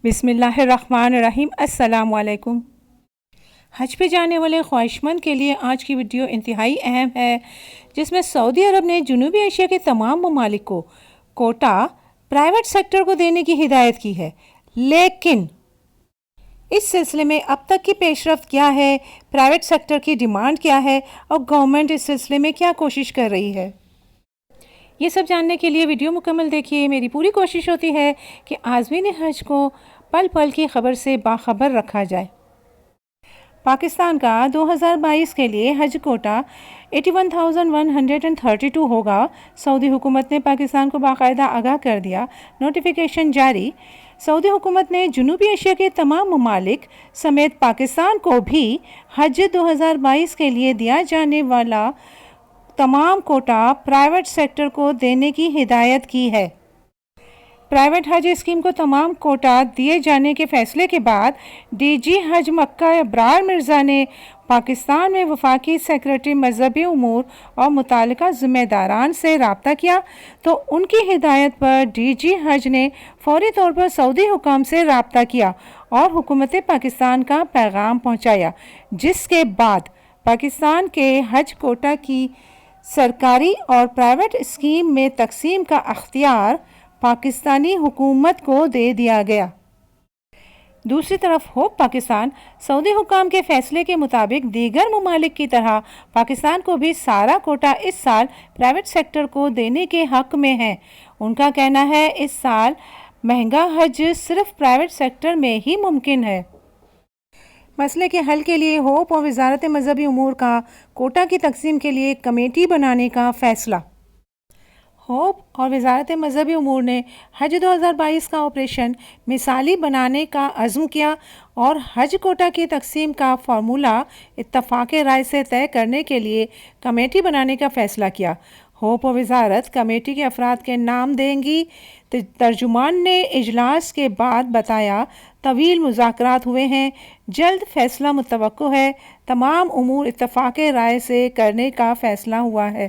بسم اللہ الرحمن الرحیم۔ السلام علیکم۔ حج پہ جانے والے خواہشمند کے لیے آج کی ویڈیو انتہائی اہم ہے، جس میں سعودی عرب نے جنوبی ایشیا کے تمام ممالک کو کوٹا پرائیویٹ سیکٹر کو دینے کی ہدایت کی ہے، لیکن اس سلسلے میں اب تک کی پیش رفت کیا ہے، پرائیویٹ سیکٹر کی ڈیمانڈ کیا ہے اور گورنمنٹ اس سلسلے میں کیا کوشش کر رہی ہے، یہ سب جاننے کے لیے ویڈیو مکمل دیکھیے۔ میری پوری کوشش ہوتی ہے کہ عازمین حج کو پل پل کی خبر سے باخبر رکھا جائے۔ پاکستان کا 2022 کے لیے حج کوٹا 81,132 ہوگا۔ سعودی حکومت نے پاکستان کو باقاعدہ آگاہ کر دیا۔ نوٹیفیکیشن جاری۔ سعودی حکومت نے جنوبی ایشیا کے تمام ممالک سمیت پاکستان کو بھی حج 2022 کے لیے دیا جانے والا تمام کوٹا پرائیویٹ سیکٹر کو دینے کی ہدایت کی ہے۔ پرائیویٹ حج اسکیم کو تمام کوٹا دیے جانے کے فیصلے کے بعد ڈی جی حج مکہ ابرار مرزا نے پاکستان میں وفاقی سیکرٹری مذہبی امور اور متعلقہ ذمہ داران سے رابطہ کیا تو ان کی ہدایت پر ڈی جی حج نے فوری طور پر سعودی حکام سے رابطہ کیا اور حکومت پاکستان کا پیغام پہنچایا، جس کے بعد پاکستان کے حج کوٹا کی سرکاری اور پرائیویٹ اسکیم میں تقسیم کا اختیار پاکستانی حکومت کو دے دیا گیا۔ دوسری طرف ہوپ پاکستان سعودی حکام کے فیصلے کے مطابق دیگر ممالک کی طرح پاکستان کو بھی سارا کوٹا اس سال پرائیویٹ سیکٹر کو دینے کے حق میں ہے۔ ان کا کہنا ہے اس سال مہنگا حج صرف پرائیویٹ سیکٹر میں ہی ممکن ہے۔ مسئلے کے حل کے لیے ہوپ اور وزارت مذہبی امور کا کوٹا کی تقسیم کے لیے کمیٹی بنانے کا فیصلہ۔ ہوپ اور وزارت مذہبی امور نے حج 2022 کا آپریشن مثالی بنانے کا عزم کیا اور حج کوٹا کی تقسیم کا فارمولہ اتفاق رائے سے طے کرنے کے لیے کمیٹی بنانے کا فیصلہ کیا۔ ہوپ اور وزارت کمیٹی کے افراد کے نام دیں گی۔ ترجمان نے اجلاس کے بعد بتایا، طویل مذاکرات ہوئے ہیں، جلد فیصلہ متوقع ہے، تمام امور اتفاق رائے سے کرنے کا فیصلہ ہوا ہے۔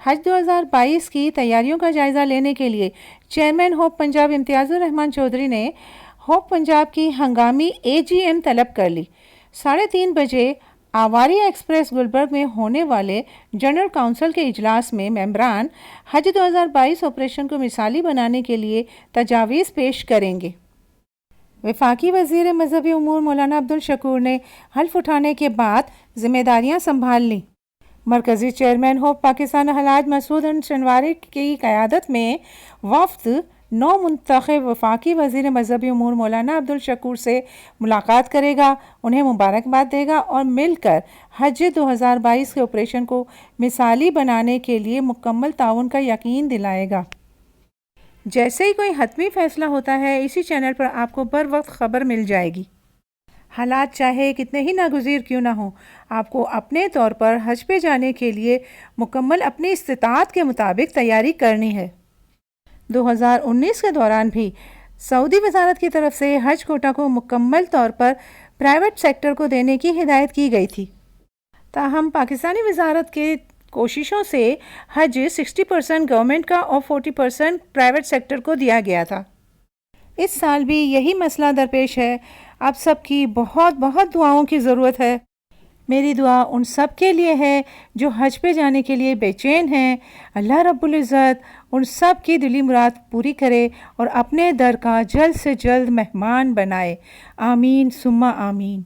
حج 2022 کی تیاریوں کا جائزہ لینے کے لیے چیئرمین ہوپ پنجاب امتیاز الرحمان چودھری نے ہوپ پنجاب کی ہنگامی AGM طلب کر لی۔ 3:30 بجے آواری ایکسپریس گلبرگ میں ہونے والے جنرل کونسل کے اجلاس میں ممبران حج 2022 آپریشن کو مثالی بنانے کے لیے تجاویز پیش کریں گے۔ وفاقی وزیر مذہبی امور مولانا عبدالشکور نے حلف اٹھانے کے بعد ذمہ داریاں سنبھال لیں۔ مرکزی چیئرمین ہوپ پاکستان الحاج مسعود شنواری کی قیادت میں وفد نو منتخب وفاقی وزیر مذہبی امور مولانا عبدالشکور سے ملاقات کرے گا، انہیں مبارکباد دے گا اور مل کر حج 2022 کے آپریشن کو مثالی بنانے کے لیے مکمل تعاون کا یقین دلائے گا۔ جیسے ہی کوئی حتمی فیصلہ ہوتا ہے اسی چینل پر آپ کو بر وقت خبر مل جائے گی۔ حالات چاہے کتنے ہی ناگزیر کیوں نہ ہوں، آپ کو اپنے طور پر حج پہ جانے کے لیے مکمل اپنی استطاعت کے مطابق تیاری کرنی ہے۔ 2019 کے دوران بھی سعودی وزارت کی طرف سے حج کوٹا کو مکمل طور پر پرائیویٹ سیکٹر کو دینے کی ہدایت کی گئی تھی، تاہم پاکستانی وزارت کے کوششوں سے حج 60% گورنمنٹ کا اور 40% پرائیویٹ سیکٹر کو دیا گیا تھا۔ اس سال بھی یہی مسئلہ درپیش ہے۔ آپ سب کی بہت بہت دعاؤں کی ضرورت ہے۔ میری دعا ان سب کے لیے ہے جو حج پہ جانے کے لیے بے چین ہیں۔ اللہ رب العزت ان سب کی دلی مراد پوری کرے اور اپنے در کا جلد سے جلد مہمان بنائے۔ آمین ثم آمین۔